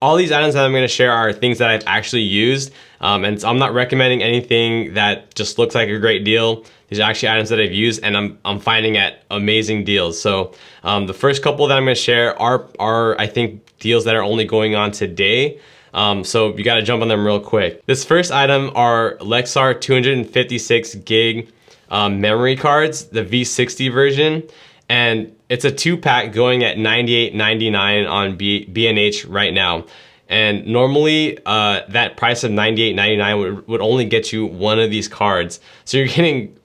All these items that I'm going to share are things that I've actually used, and so I'm not recommending anything that just looks like a great deal. These are actually items that I've used and I'm finding at amazing deals. So the first couple that I'm going to share are I think deals that are only going on today. So you got to jump on them real quick. This first item are Lexar 256 gig memory cards, the V60 version, and it's a 2-pack going at $98.99 on B&H right now. And normally that price of $98.99 would only get you one of these cards. So you're getting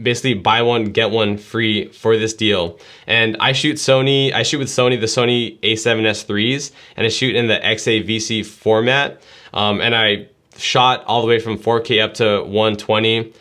basically buy one, get one free for this deal. And I shoot with Sony, the Sony A7S3s, and I shoot in the XAVC format. And I shot all the way from 4K up to 120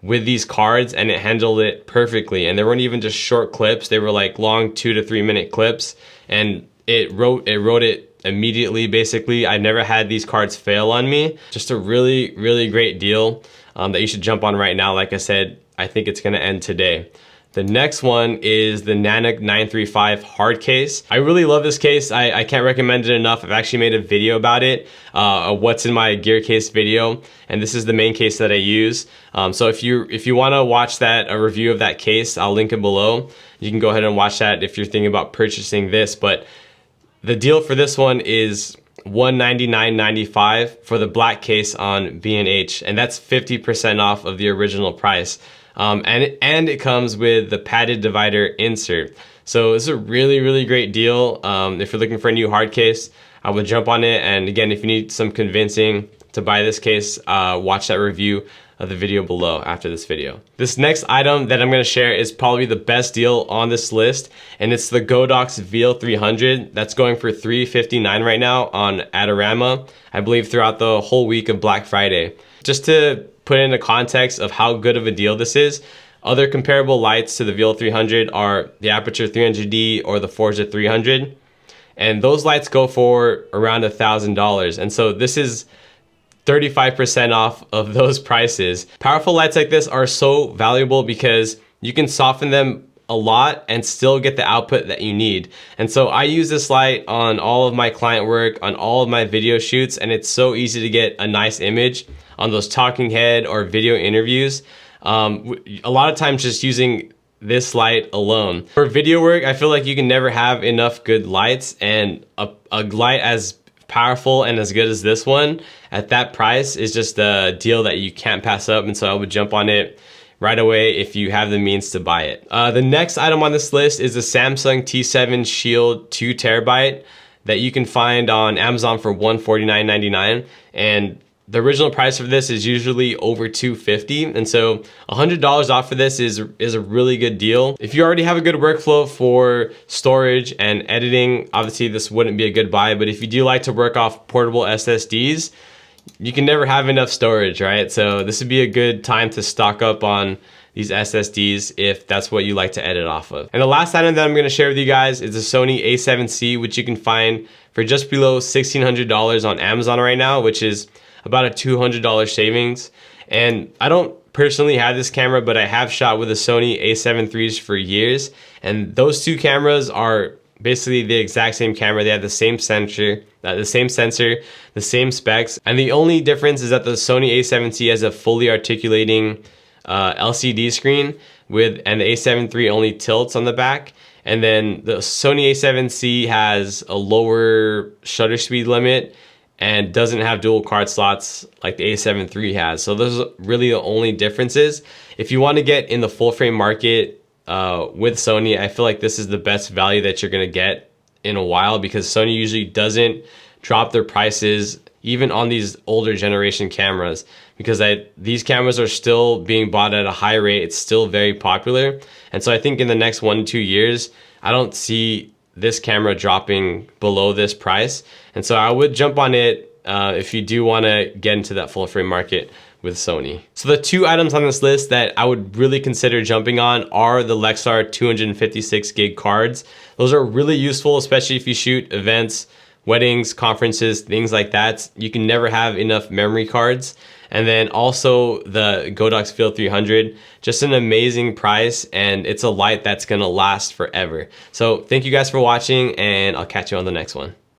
with these cards, and it handled it perfectly. And they weren't even just short clips, they were like long 2 to 3 minute clips, and it wrote it immediately. Basically, I never had these cards fail on me. Just a really, really great deal that you should jump on right now. Like I said, I think it's gonna end today. The next one is the Nanuk 935 hard case. I really love this case. I can't recommend it enough. I've actually made a video about it, a what's in my gear case video, and this is the main case that I use. So if you wanna watch a review of that case, I'll link it below. You can go ahead and watch that if you're thinking about purchasing this. But the deal for this one is $199.95 for the black case on B&H, and that's 50% off of the original price. And it comes with the padded divider insert. So it's a really, really great deal. If you're looking for a new hard case, I would jump on it. And again, if you need some convincing to buy this case, watch that review of the video below after this video. This next item that I'm gonna share is probably the best deal on this list, and it's the Godox VL300. That's going for $359 right now on Adorama, I believe throughout the whole week of Black Friday. Just to put into context of how good of a deal this is, other comparable lights to the VL300 are the Aperture 300D or the Forza 300, and those lights go for around $1,000, and so this is 35% off of those prices. Powerful lights like this are so valuable because you can soften them a lot and still get the output that you need. And so I use this light on all of my client work, on all of my video shoots, and it's so easy to get a nice image on those talking head or video interviews. A lot of times just using this light alone. For video work, I feel like you can never have enough good lights, and a light as powerful and as good as this one at that price is just a deal that you can't pass up. And so I would jump on it right away if you have the means to buy it. The next item on this list is the Samsung T7 Shield 2 terabyte that you can find on Amazon for $149.99, and the original price for this is usually over $250, and so $100 off for this is a really good deal. If you already have a good workflow for storage and editing, obviously this wouldn't be a good buy, but if you do like to work off portable SSDs, you can never have enough storage, right? So this would be a good time to stock up on these SSDs if that's what you like to edit off of. And the last item that I'm gonna share with you guys is the Sony A7C, which you can find for just below $1,600 on Amazon right now, which is about a $200 savings. And I don't personally have this camera, but I have shot with the Sony A7 IIIs for years, and those two cameras are basically the exact same camera. They have the same sensor, the same specs, and the only difference is that the Sony A7C has a fully articulating LCD screen and the A7 III only tilts on the back. And then the Sony A7C has a lower shutter speed limit and doesn't have dual card slots like the A7 III has. So those are really the only differences. If you want to get in the full frame market with Sony, I feel like this is the best value that you're gonna get in a while, because Sony usually doesn't drop their prices even on these older generation cameras, because these cameras are still being bought at a high rate. It's still very popular. And so I think in the next 1 to 2 years, I don't see this camera dropping below this price. And so I would jump on it if you do want to get into that full frame market with Sony. So the two items on this list that I would really consider jumping on are the Lexar 256 gig cards. Those are really useful, especially if you shoot events, weddings, conferences, things like that. You can never have enough memory cards. And then also the Godox VL300, just an amazing price, and it's a light that's gonna last forever. So thank you guys for watching, and I'll catch you on the next one.